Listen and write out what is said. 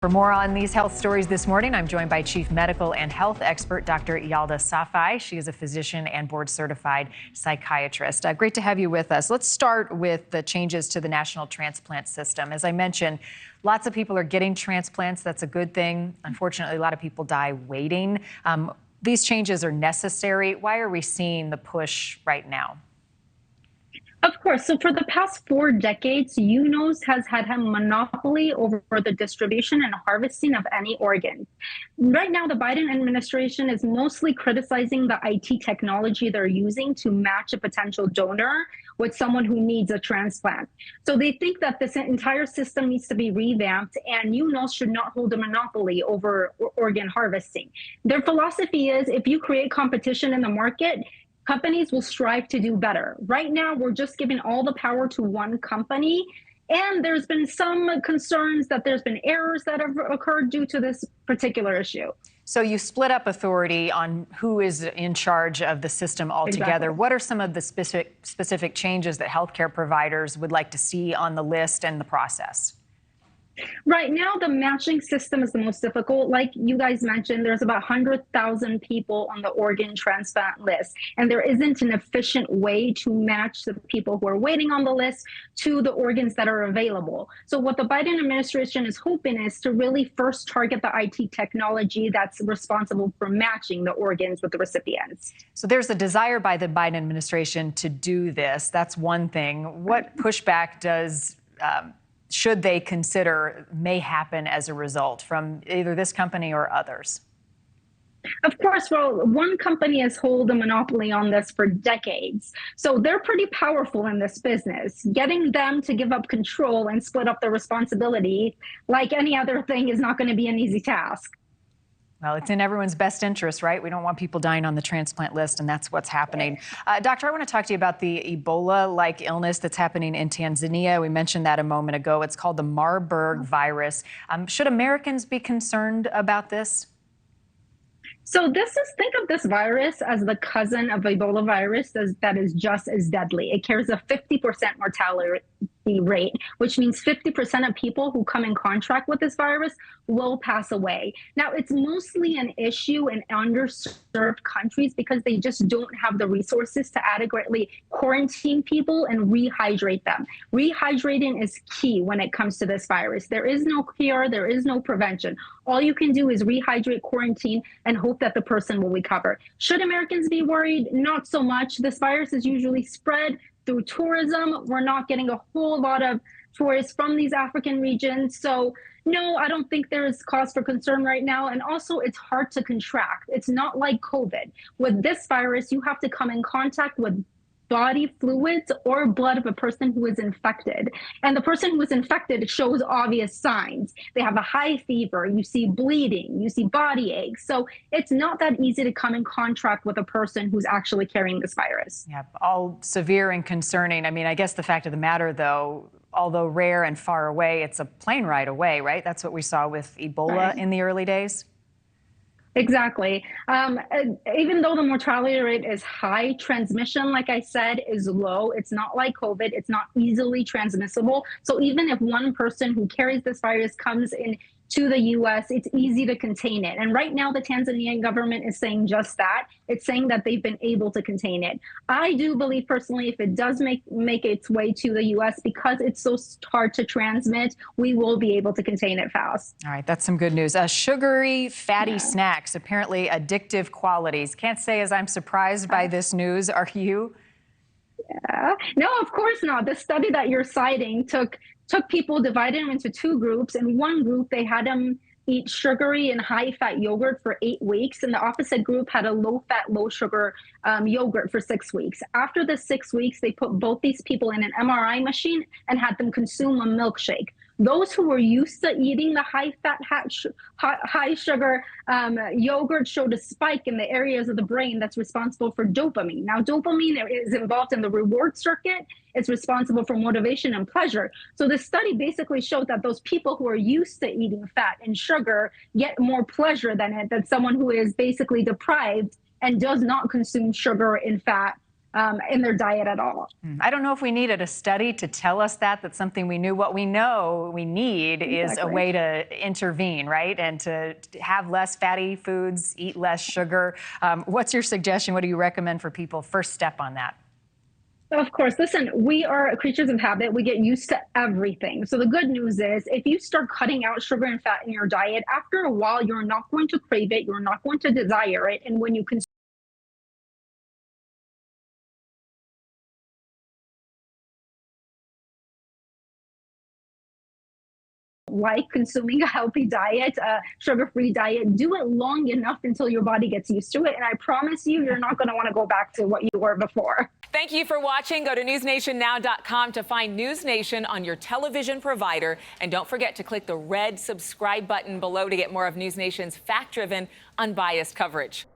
For more on these health stories this morning, I'm joined by Chief Medical and Health Expert Dr. Yalda Safai. She is a physician and board-certified psychiatrist. Great to have you with us. Let's start with the changes to the national transplant system. As I mentioned, lots of people are getting transplants. That's a good thing. Unfortunately, a lot of people die waiting. These changes are necessary. Why are we seeing the push right now? Of course. So for the past 4 decades, UNOS has had a monopoly over the distribution and harvesting of any organ. Right now, the Biden administration is mostly criticizing the IT technology they're using to match a potential donor with someone who needs a transplant. So they think that this entire system needs to be revamped, and UNOS should not hold a monopoly over organ harvesting. Their philosophy is if you create competition in the market, companies will strive to do better. Right now, we're just giving all the power to one company. And there's been some concerns that there's been errors that have occurred due to this particular issue. So you split up authority on who is in charge of the system altogether. Exactly. What are some of the specific changes that healthcare providers would like to see on the list and the process? Right now, the matching system is the most difficult. Like you guys mentioned, there's about 100,000 people on the organ transplant list, and there isn't an efficient way to match the people who are waiting on the list to the organs that are available. So what the Biden administration is hoping is to really first target the IT technology that's responsible for matching the organs with the recipients. So there's a desire by the Biden administration to do this. That's one thing. What pushback does should they consider may happen as a result from either this company or others? Of course, well, one company has held a monopoly on this for decades. So they're pretty powerful in this business. Getting them to give up control and split up the responsibility, like any other thing, is not going to be an easy task. Well, it's in everyone's best interest, right? We don't want people dying on the transplant list, and that's what's happening. Doctor, I want to talk to you about the Ebola-like illness that's happening in Tanzania. We mentioned that a moment ago. It's called the Marburg Virus. Should Americans be concerned about this? So think of this virus as the cousin of Ebola virus that is just as deadly. It carries a 50% mortality rate, which means 50% of people who come in contact with this virus will pass away. Now, it's mostly an issue in underserved countries because they just don't have the resources to adequately quarantine people and rehydrate them. Rehydrating is key when it comes to this virus. There is no cure, there is no prevention. All you can do is rehydrate, quarantine, and hope that the person will recover. Should Americans be worried? Not so much. This virus is usually spread through tourism. We're not getting a whole lot of tourists from these African regions. So no, I don't think there is cause for concern right now. And also, it's hard to contract. It's not like COVID. With this virus, you have to come in contact with body fluids or blood of a person who is infected. And the person who is infected shows obvious signs. They have a high fever, you see bleeding, you see body aches. So it's not that easy to come in contact with a person who's actually carrying this virus. Yeah, all severe and concerning. I mean, I guess the fact of the matter, though, although rare and far away, it's a plane ride away, right? That's what we saw with Ebola in the early days. Exactly. Even though the mortality rate is high, transmission, like I said, is low. It's not like COVID. It's not easily transmissible. So even if one person who carries this virus comes in to the U.S., it's easy to contain it. And right now, the Tanzanian government is saying just that. It's saying that they've been able to contain it. I do believe personally, if it does make its way to the U.S., because it's so hard to transmit, we will be able to contain it fast. All right, that's some good news. Sugary, fatty snacks, apparently addictive qualities. Can't say as I'm surprised by this news. Are you? Yeah. No, of course not. The study that you're citing took people, divided them into 2 groups. In one group, they had them eat sugary and high-fat yogurt for 8 weeks, and the opposite group had a low-fat, low-sugar yogurt for 6 weeks. After the 6 weeks, they put both these people in an MRI machine and had them consume a milkshake. Those who were used to eating the high-fat, high-sugar yogurt showed a spike in the areas of the brain that's responsible for dopamine. Now, dopamine is involved in the reward circuit. It's responsible for motivation and pleasure. So this study basically showed that those people who are used to eating fat and sugar get more pleasure than someone who is basically deprived and does not consume sugar and fat in their diet at all. I don't know if we needed a study to tell us that. That's something we knew. What we know we need is a way to intervene, right? And to have less fatty foods, eat less sugar. What's your suggestion? What do you recommend for people? First step on that. Of course. Listen, we are creatures of habit. We get used to everything. So the good news is if you start cutting out sugar and fat in your diet, after a while, you're not going to crave it. You're not going to desire it. And when you consume like consuming a healthy diet, a sugar-free diet, do it long enough until your body gets used to it. And I promise you, you're not going to want to go back to what you were before. Thank you for watching. Go to newsnationnow.com to find NewsNation on your television provider. And don't forget to click the red subscribe button below to get more of NewsNation's fact-driven, unbiased coverage.